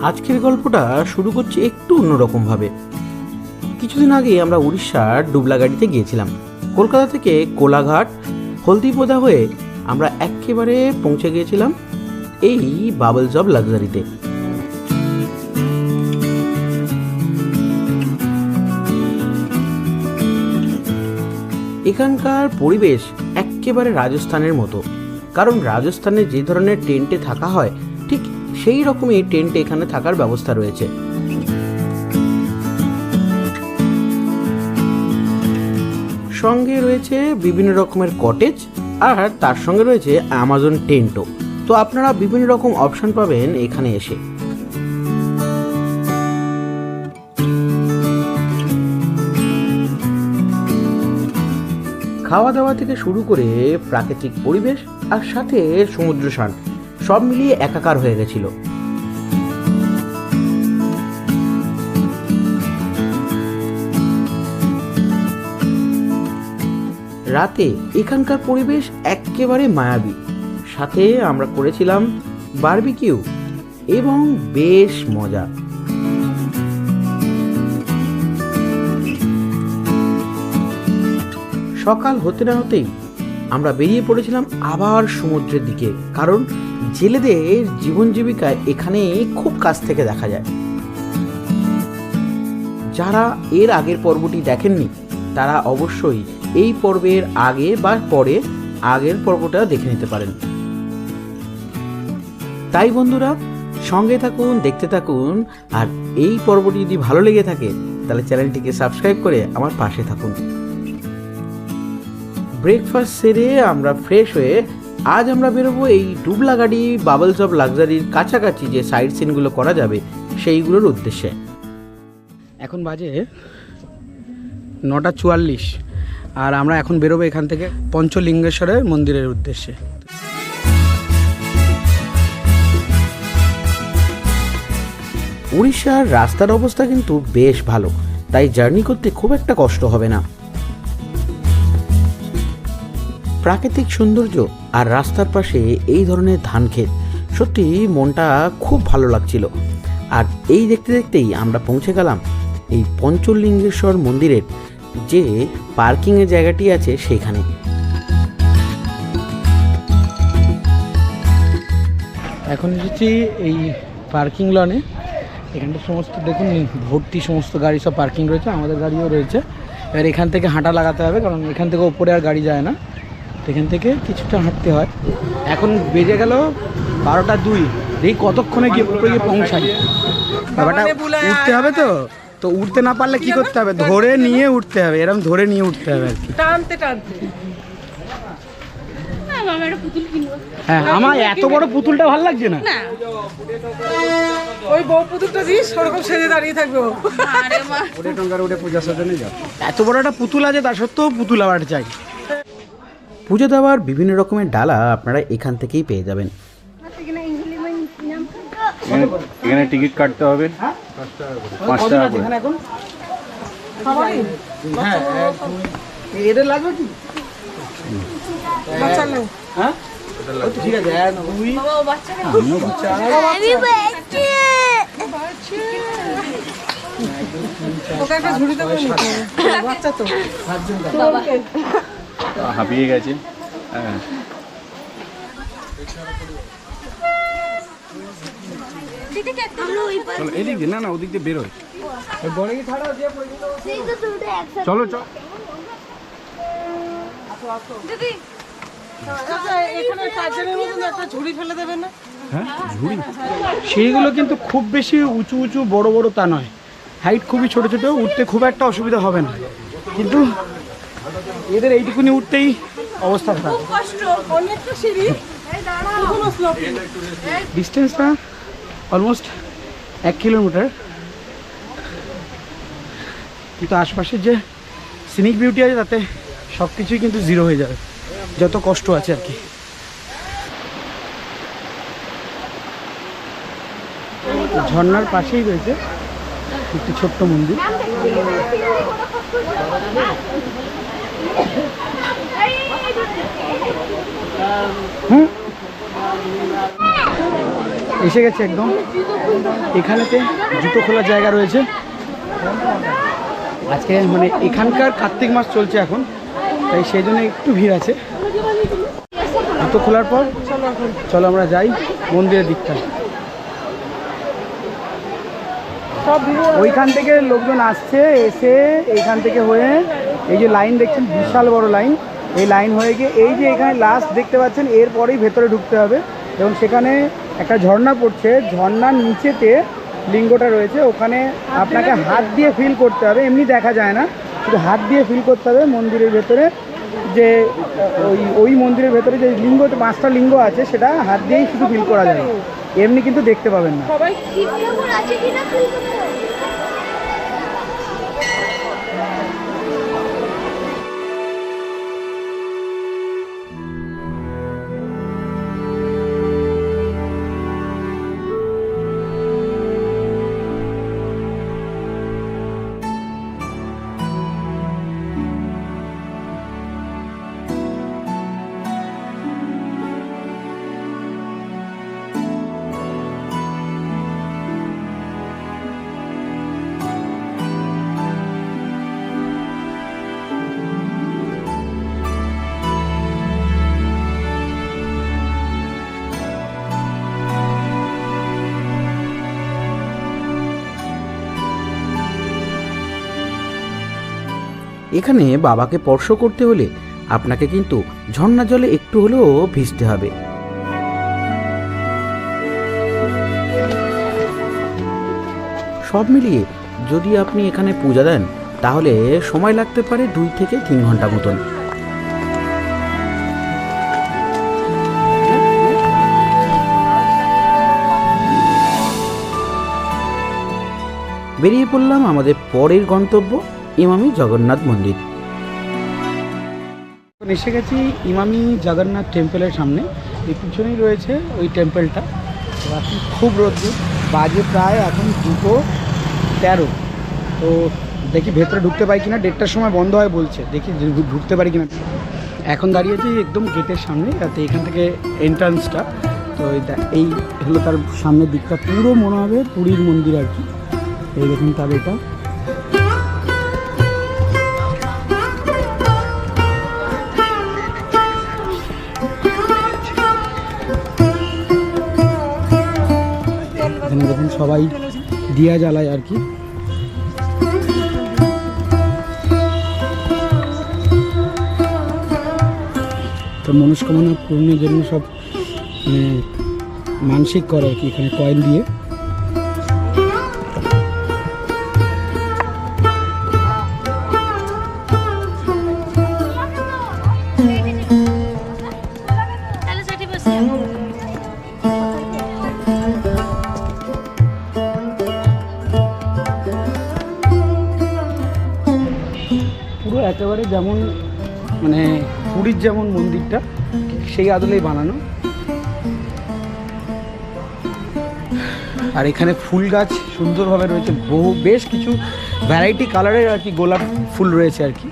আজকের গল্পটা শুরু করছি একটু অন্যরকমভাবে। কিছুদিন আগে আমরা উড়িষ্যার ডুবলাগাড়িতে গিয়েছিলাম। কলকাতা থেকে কোলাঘাট হলদিপোদা হয়ে আমরা একেবারে পৌঁছে গিয়েছিলাম এই বাবলস অব লাক্সারিতে। এখানকার পরিবেশ একেবারে রাজস্থানের মতো, কারণ রাজস্থানে যে ধরনের টেন্টে থাকা হয় ঠিক সেই রকমই টেন্টে এখানে থাকার ব্যবস্থা রয়েছে। সঙ্গে রয়েছে বিভিন্ন রকমের কটেজ, আর তার সঙ্গে রয়েছে অ্যামাজন টেন্টও। তো আপনারা বিভিন্ন রকম অপশন পাবেন এখানে এসে। খাওয়া দাওয়া থেকে শুরু করে প্রাকৃতিক পরিবেশ আর সাথে সমুদ্র স্নান সব মিলিয়ে একাকার হয়ে গেছিল। রাতে এখানকার পরিবেশ একেবারে মায়াবী, সাথে আমরা করেছিলাম বারবিকিউ এবং বেশ মজা। সকাল হতে না হতেই আমরা বেরিয়ে পড়েছিলাম আবার সমুদ্রের দিকে, কারণ জেলেদের জীবন জীবিকা এখানে খুব কাছ থেকে দেখা যায়। যারা এর আগের পর্বটি দেখেননি তারা অবশ্যই এই পর্বের আগে বা পরে আগের পর্বটা দেখে নিতে পারেন। তাই বন্ধুরা, সঙ্গে থাকুন, দেখতে থাকুন, আর এই পর্বটি যদি ভালো লেগে থাকে তাহলে চ্যানেলটিকে সাবস্ক্রাইব করে আমার পাশে থাকুন। ব্রেকফাস্ট সেরে আমরা ফ্রেশ হয়ে আজ আমরা বেরোবো এই ডুবলাগাড়ি বাবলস অব লাক্সারির কাছাকাছি যে সাইড সিনগুলো করা যাবে সেইগুলোর উদ্দেশ্যে। এখন বাজে 9:44 আর আমরা এখন বেরোবো এখান থেকে পঞ্চলিঙ্গেশ্বরের মন্দিরের উদ্দেশ্যে। উড়িষ্যার রাস্তার অবস্থা কিন্তু বেশ ভালো, তাই জার্নি করতে খুব একটা কষ্ট হবে না। প্রাকৃতিক সৌন্দর্য আর রাস্তার পাশে এই ধরনের ধান ক্ষেত, সত্যি মনটা খুব ভালো লাগছিল। আর এই দেখতে দেখতেই আমরা পৌঁছে গেলাম এই পঞ্চলিঙ্গেশ্বর মন্দিরের যে পার্কিংয়ের জায়গাটি আছে সেখানে। এখন এসেছি এই পার্কিং লনে। এখানটা সমস্ত দেখুন ভর্তি সমস্ত গাড়ি সব পার্কিং রয়েছে, আমাদের গাড়িও রয়েছে। এবার এখান থেকে হাঁটা লাগাতে হবে, কারণ এখান থেকে ওপরে আর গাড়ি যায় না, এখান থেকে কিছুটা হাঁটতে হয়। এখন বেজে গেল 12:02। এই কতক্ষণে গিয়ে উপরে গিয়ে পৌঁছাই। ব্যাপারটা উঠতে হবে, তো উঠতে না পারলে কি করতে হবে, ধরে নিয়ে উঠতে হবে, এরকম ধরে নিয়ে উঠতে হবে আর কি, টানতে টানতে। হ্যাঁ, আমার এত বড় পুতুলটা ভালো লাগছে না। ওই বউ পুতুলটা দিস, ওরকম সেজে দাঁড়িয়ে থাকবে। এত বড় একটা পুতুল আছে, তা সত্ত্বেও পুতুল আবার চাই। পুজো দেওয়ার বিভিন্ন রকমের ডালা আপনারা এখান থেকেই পেয়ে যাবেন। এখানে টিকিট কাটতে হবে 5 টাকা করে। হ্যাঁ, এদের লাগবে কি? হ্যাঁ ঠিক আছে। হাঁপিয়ে গেছে। হ্যাঁ, এদিক দিয়ে না ওদিক দিয়ে বেরোয়। চলো চলো। সেইগুলো কিন্তু খুব বেশি উঁচু উঁচু বড় বড় তা নয়, হাইট খুবই ছোট ছোট, উঠতে খুব একটা অসুবিধা হবে না, কিন্তু এদের এইটুকুনি উঠতেই অবস্থা খারাপ। ডিস্টেন্সটা অলমোস্ট 1 কিলোমিটার, কিন্তু আশপাশের যে সিনিক বিউটি আছে তাতে সব কিছুই কিন্তু জিরো হয়ে যাবে, যত কষ্ট আছে আর কি। ঝর্ণার পাশেই রয়েছে একটি ছোট্ট মন্দির। এসে গেছে একদম এখানেতে জুতো খোলার জায়গা রয়েছে। আজকে মানে এখানকার কার্তিক মাস চলছে এখন, তাই সেই জন্য একটু ভিড় আছে। জুতো খোলার পর চলো আমরা যাই মন্দিরের দিকটা। ওইখান থেকে লোকজন আসছে, এসে এইখান থেকে হয়ে এই যে লাইন দেখছেন, বিশাল বড় লাইন, এই লাইন হয়ে গিয়ে এই যে এখানে লাস্ট দেখতে পাচ্ছেন, এরপরেই ভেতরে ঢুকতে হবে এবং সেখানে একটা ঝর্ণা পড়ছে, ঝর্ণার নিচেতে লিঙ্গটা রয়েছে, ওখানে আপনাকে হাত দিয়ে ফিল করতে হবে, এমনি দেখা যায় না, শুধু হাত দিয়ে ফিল করতে হবে মন্দিরের ভেতরে। যে ওই মন্দিরের ভেতরে যে লিঙ্গ, 5টা লিঙ্গ আছে, সেটা হাত দিয়েই শুধু ফিল করা যায়, এমনি কিন্তু দেখতে পাবেন না। এখানে বাবাকে স্পর্শ করতে হলে আপনাকে কিন্তু ঝর্ণা জলে একটু হলেও ভিজতে হবে। সব মিলিয়ে যদি আপনি এখানে পূজা দেন তাহলে সময় লাগতে পারে 2 থেকে 3 ঘন্টা মতন। বেরিয়ে পড়লাম আমাদের পরের গন্তব্য ইমামি জগন্নাথ মন্দির। এসে গেছি ইমামি জগন্নাথ টেম্পলের সামনে, এই পিছনেই রয়েছে ওই টেম্পলটা। এখন খুব রোদ্দুর, বাজে প্রায় এখন 2:13। তো দেখি ভেতরে ঢুকতে পারি কিনা, 1:30টার সময় বন্ধ হয় বলছে, দেখি ঢুকতে পারি কিনা। এখন দাঁড়িয়েছি একদম গেটের সামনে, যাতে এখান থেকে এন্ট্রান্সটা, তো এই হলো তার সামনের দিকটা, পুরো মনে হবে পুরীর মন্দির আর কি। এই দেখুন তার এটা এখানে দেখুন সবাই দিয়া জ্বালায় আর কি। তো মনস্কামনা পূরণের জন্য সব মানসিক করে আর কি, এখানে কয়েন দিয়ে। পুরো একেবারে যেমন মানে পুরীর যেমন মন্দিরটা সেই আদলেই বানানো। আর এখানে ফুল গাছ সুন্দরভাবে রয়েছে, বেশ কিছু ভ্যারাইটি কালারের আর কি গোলাপ ফুল রয়েছে আর কি।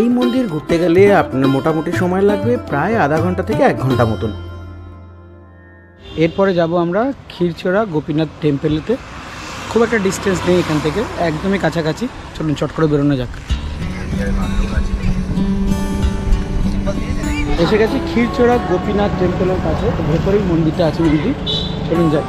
এই মন্দির ঘুরতে গেলে আপনার মোটামুটি সময় লাগবে প্রায় আধা ঘন্টা থেকে 1 ঘন্টা মতন। এরপরে যাব আমরা ক্ষীরচোরা গোপীনাথ টেম্পলেতে, খুব একটা ডিস্টেন্স নেই এখান থেকে, একদমই কাছাকাছি। চলুন চট করে বেরোনো যাক। এসে গেছি ক্ষীরচোরা গোপীনাথ টেম্পলের কাছে, ভেতরেই মন্দিরটা আছে মন্দির। চলুন যাই।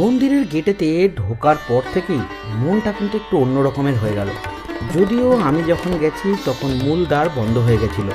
মন্দিরের গেটেতে ঢোকার পর থেকেই মনটা কিন্তু একটু অন্য রকমের হয়ে গেল। যদিও আমি যখন গেছি তখন মূল দ্বার বন্ধ হয়ে গেছিল।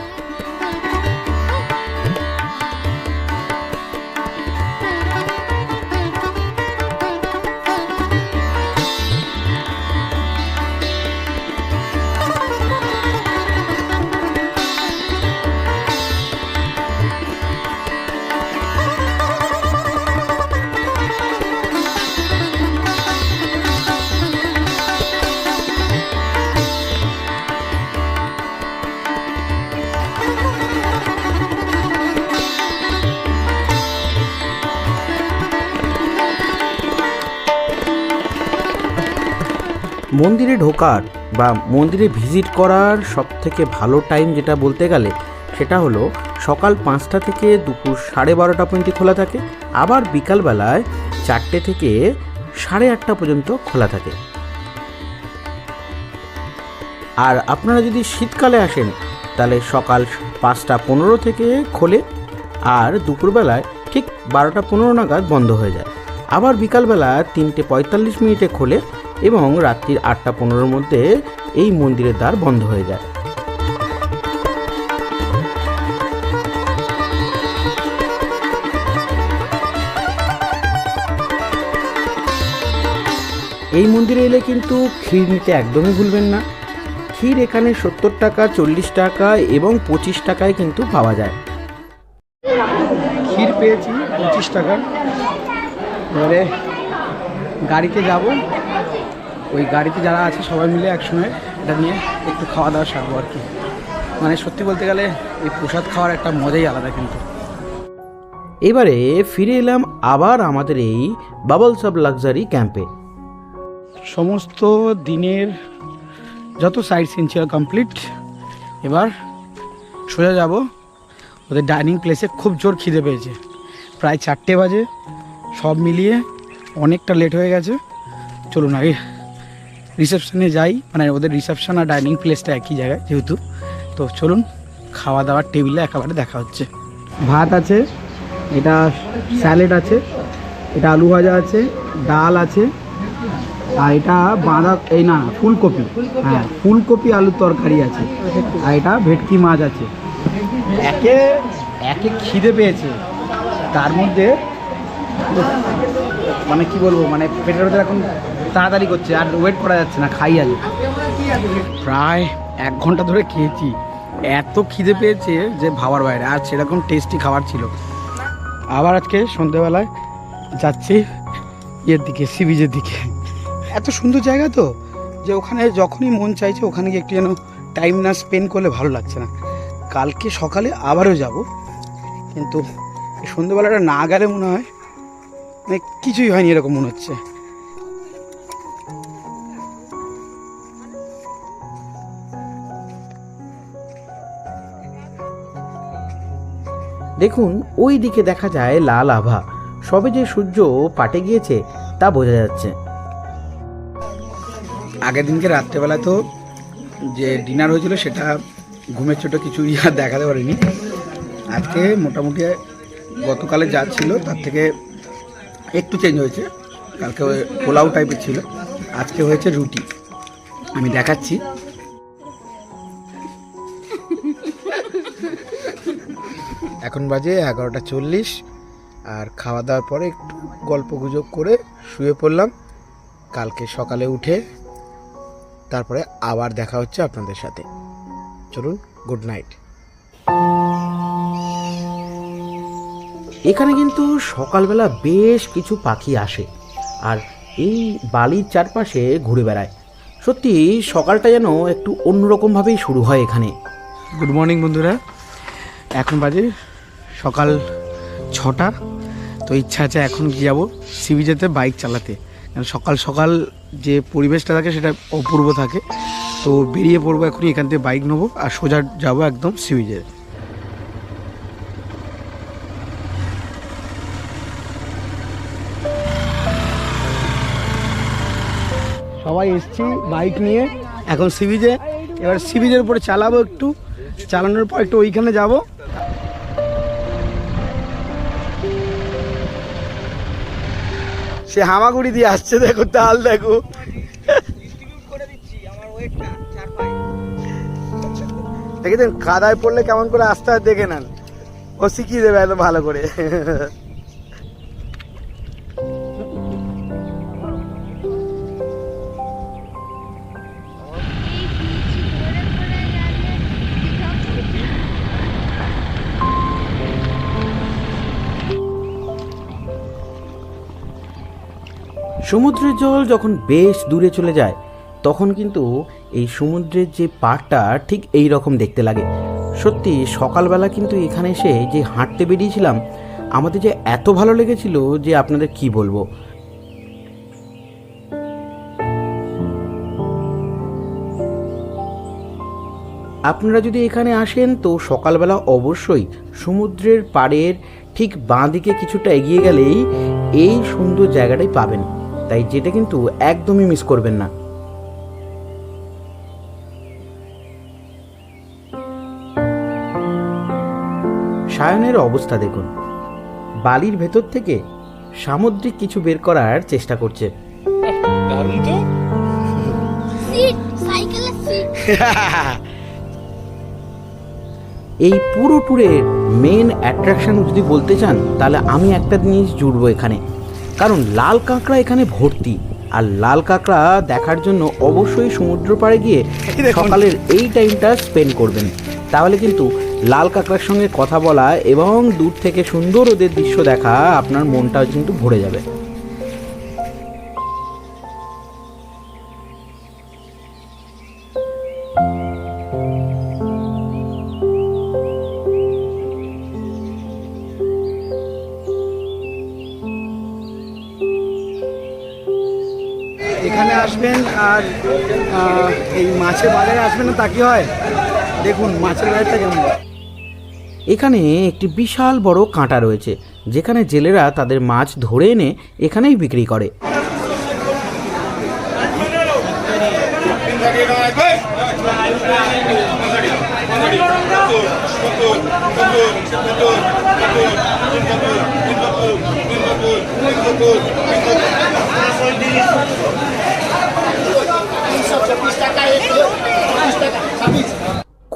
মন্দিরে ঢোকার বা মন্দিরে ভিজিট করার সবথেকে ভালো টাইম যেটা বলতে গেলে সেটা হলো সকাল 5টা থেকে দুপুর 12:30 পর্যন্ত খোলা থাকে, আবার বিকালবেলায় 4টে থেকে 8:30 পর্যন্ত খোলা থাকে। আর আপনারা যদি শীতকালে আসেন তাহলে সকাল 5:15 থেকে খোলে, আর দুপুরবেলায় ঠিক 12:15 নাগাদ বন্ধ হয়ে যায়। আবার বিকালবেলা 3:45 খোলে এবং রাত্রির 8:15 মধ্যে এই মন্দিরের দ্বার বন্ধ হয়ে যায়। এই মন্দিরে এলে কিন্তু ক্ষীর নিতে একদমই ভুলবেন না। ক্ষীর এখানে 70 টাকা, 40 টাকা এবং 25 টাকায় কিন্তু পাওয়া যায়। ক্ষীর পেয়েছি 25 টাকার। এবারে গাড়িতে যাব, ওই গাড়িতে যারা আছে সবাই মিলে একসঙ্গে এটা নিয়ে একটু খাওয়া দাওয়া সারবো আর কি। মানে সত্যি বলতে গেলে এই প্রসাদ খাওয়ার একটা মজাই আলাদা কিন্তু। এবারে ফিরে এলাম আবার আমাদের এই বাবলস অফ লাক্সারি ক্যাম্পে। সমস্ত দিনের যত সাইট সিন ছিল কমপ্লিট। এবার সোজা যাব ওদের ডাইনিং প্লেসে। খুব জোর খিদে পেয়েছে, প্রায় 4টে বাজে, সব মিলিয়ে অনেকটা লেট হয়ে গেছে। চলুন আগে রিসেপশনে যাই, মানে ওদের রিসেপশন আর ডাইনিং প্লেসটা একই জায়গায় যেহেতু, তো চলুন খাওয়া দাওয়ার টেবিলে একেবারে দেখা হচ্ছে। ভাত আছে, এটা স্যালাড আছে, এটা আলু ভাজা আছে, ডাল আছে, আর এটা ফুলকপি, হ্যাঁ ফুলকপি আলুর তরকারি আছে, আর এটা ভেটকি মাছ আছে। একে একে খিদে পেয়েছে, তার মধ্যে মানে কি বলবো, মানে পেটের ভেতরে এখন তাড়াতাড়ি করছে, আর ওয়েট করা যাচ্ছে না, খাই আগে। প্রায় 1 ঘন্টা ধরে খেয়েছি, এত খিদে পেয়েছে যে ভাবার বাইরে, আর সেরকম টেস্টি খাবার ছিল। আবার আজকে সন্ধ্যেবেলায় যাচ্ছি ইয়ের দিকে, সি বিচের দিকে। এত সুন্দর জায়গা তো, যে ওখানে যখনই মন চাইছে ওখানে গিয়ে একটু যেন টাইম না স্পেন্ড করলে ভালো লাগছে না। কালকে সকালে আবারও যাব, কিন্তু সন্ধ্যেবেলাটা না গেলে মনে হয় মানে কিছুই হয়নি এরকম মনে হচ্ছে। দেখুন ওই দিকে দেখা যায় লাল আভা, সবে যে সূর্য পাটে গিয়েছে তা বোঝা যাচ্ছে। আগের দিনকে রাত্রেবেলা তো যে ডিনার হয়েছিল সেটা ঘুমের ছোটো কিছু আর দেখাতে পারিনি। আজকে মোটামুটি গতকালে যা ছিল তার থেকে একটু চেঞ্জ হয়েছে। কালকে পোলাও টাইপের ছিল, আজকে হয়েছে রুটি। আমি দেখাচ্ছি। এখন বাজে 11:40, আর খাওয়া দাওয়ার পরে একটু গল্প গুজব করে শুয়ে পড়লাম। কালকে সকালে উঠে তারপরে আবার দেখা হচ্ছে আপনাদের সাথে। চলুন, গুড নাইট। এখানে কিন্তু সকালবেলা বেশ কিছু পাখি আসে আর এই বালির চারপাশে ঘুরে বেড়ায়। সত্যি সকালটা যেন একটু অন্যরকমভাবেই শুরু হয় এখানে। গুড মর্নিং বন্ধুরা, এখন বাজে সকাল 6টা। তো ইচ্ছা আছে এখন কি যাবো সি বিচেতে বাইক চালাতে, কারণ সকাল সকাল যে পরিবেশটা থাকে সেটা অপূর্ব থাকে। তো বেরিয়ে পড়বো এখনই, এখান থেকে বাইক নেবো আর সোজা যাবো একদম সি বিচে। সবাই এসছি বাইক নিয়ে এখন সি বিচে। এবার সি বিচের উপরে চালাবো, একটু চালানোর পর একটু ওইখানে যাব। সে হামাগুড়ি দিয়ে আসছে, দেখো তাল দেখো। দেখেছেন কাদায় পড়লে কেমন করে আসতে হয় দেখে নেন, ও শিখিয়ে দেবে এত ভালো করে। সমুদ্রের জল যখন বেশ দূরে চলে যায় তখন কিন্তু এই সমুদ্রের যে পাড়টা ঠিক এই রকম দেখতে লাগে। সত্যি সকালবেলা কিন্তু এখানে এসে যে হাঁটতে বেরিয়েছিলাম, আমাদের যে এত ভালো লেগেছিল যে আপনাদের কি বলবো। আপনারা যদি এখানে আসেন তো সকালবেলা অবশ্যই সমুদ্রের পাড়ের ঠিক বাঁ দিকে কিছুটা এগিয়ে গেলেই এই সুন্দর জায়গাটাই পাবেন, তাই যেটা কিন্তু একদমই মিস করবেন না। সায়নের অবস্থা দেখুন, বালির ভেতর থেকে সামুদ্রিক কিছু বের করার চেষ্টা করছে। এই পুরো ট্যুরের মেন অ্যাট্রাকশন যদি বলতে চান তাহলে আমি একটা জিনিস জুড়বো এখানে, কারণ লাল কাঁকড়া এখানে ভর্তি। আর লাল কাঁকড়া দেখার জন্য অবশ্যই সমুদ্র পাড়ে গিয়ে সকালের এই টাইমটা স্পেন্ড করবেন, তাহলে কিন্তু লাল কাঁকড়ার সঙ্গে কথা বলা এবং দূর থেকে সুন্দর ওদের দৃশ্য দেখা আপনার মনটা কিন্তু ভরে যাবে। এখানে আসবেন আর এই মাছের বাজারে আসবেন না তা কি হয়, দেখুন মাছের বাজারটা কেমন। এখানে একটি বিশাল বড় কাঁটা রয়েছে যেখানে জেলেরা তাদের মাছ ধরে এনে এখানেই বিক্রি করে।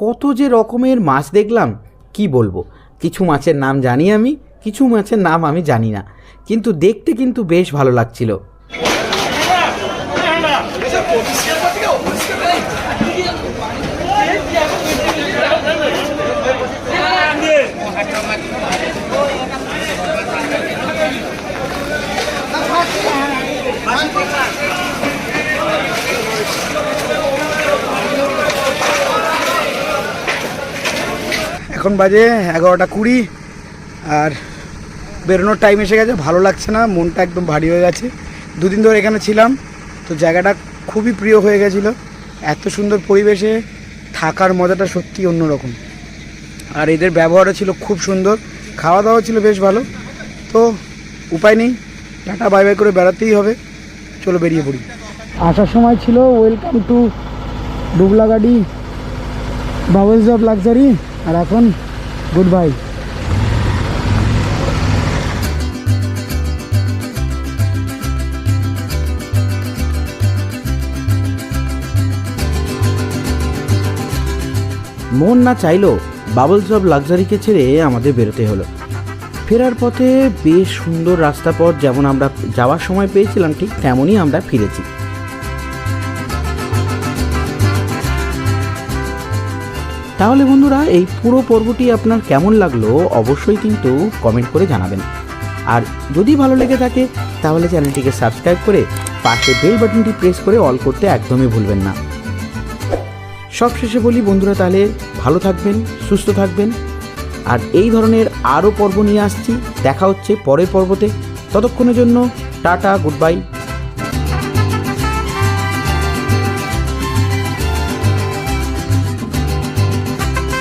কত যে রকমের মাছ দেখলাম কি বলবো, কিছু মাছের নাম জানি আমি, কিছু মাছের নাম আমি জানি না, কিন্তু দেখতে কিন্তু বেশ ভালো লাগছিল। এখন বাজে 11:20 আর বেরোনোর টাইম এসে গেছে। ভালো লাগছে না, মনটা একদম ভারী হয়ে গেছে। দুদিন ধরে এখানে ছিলাম তো জায়গাটা খুবই প্রিয় হয়ে গেছিলো। এত সুন্দর পরিবেশে থাকার মজাটা সত্যি অন্যরকম, আর এদের ব্যবহারও ছিল খুব সুন্দর, খাওয়া দাওয়া ছিল বেশ ভালো। তো উপায় নেই, টাটা বাই বাই করে বেড়াতেই হবে, চলো বেরিয়ে পড়ি। আসার সময় ছিল welcome to Dublagadi bubbles of luxury, আর এখন গুড বাই। মন না চাইলেও বাবলস অফ লাক্সারিকে ছেড়ে আমাদের বেরোতে হলো। ফেরার পথে বেশ সুন্দর রাস্তা পথ, যেমন আমরা যাওয়ার সময় পেয়েছিলাম ঠিক তেমনই আমরা ফিরেছি। তাহলে বন্ধুরা, এই পুরো পর্বটি আপনার কেমন লাগলো অবশ্যই কিন্তু কমেন্ট করে জানাবেন। আর যদি ভালো লেগে থাকে তাহলে চ্যানেলটিকে সাবস্ক্রাইব করে পাশে বেল বাটনটি প্রেস করে অল করতে একদমই ভুলবেন না। সবশেষে বলি বন্ধুরা, তাহলে ভালো থাকবেন, সুস্থ থাকবেন, আর এই ধরনের আরও পর্ব নিয়ে আসছি। দেখা হচ্ছে পরের পর্বতে, ততক্ষণের জন্য টাটা, গুড বাই।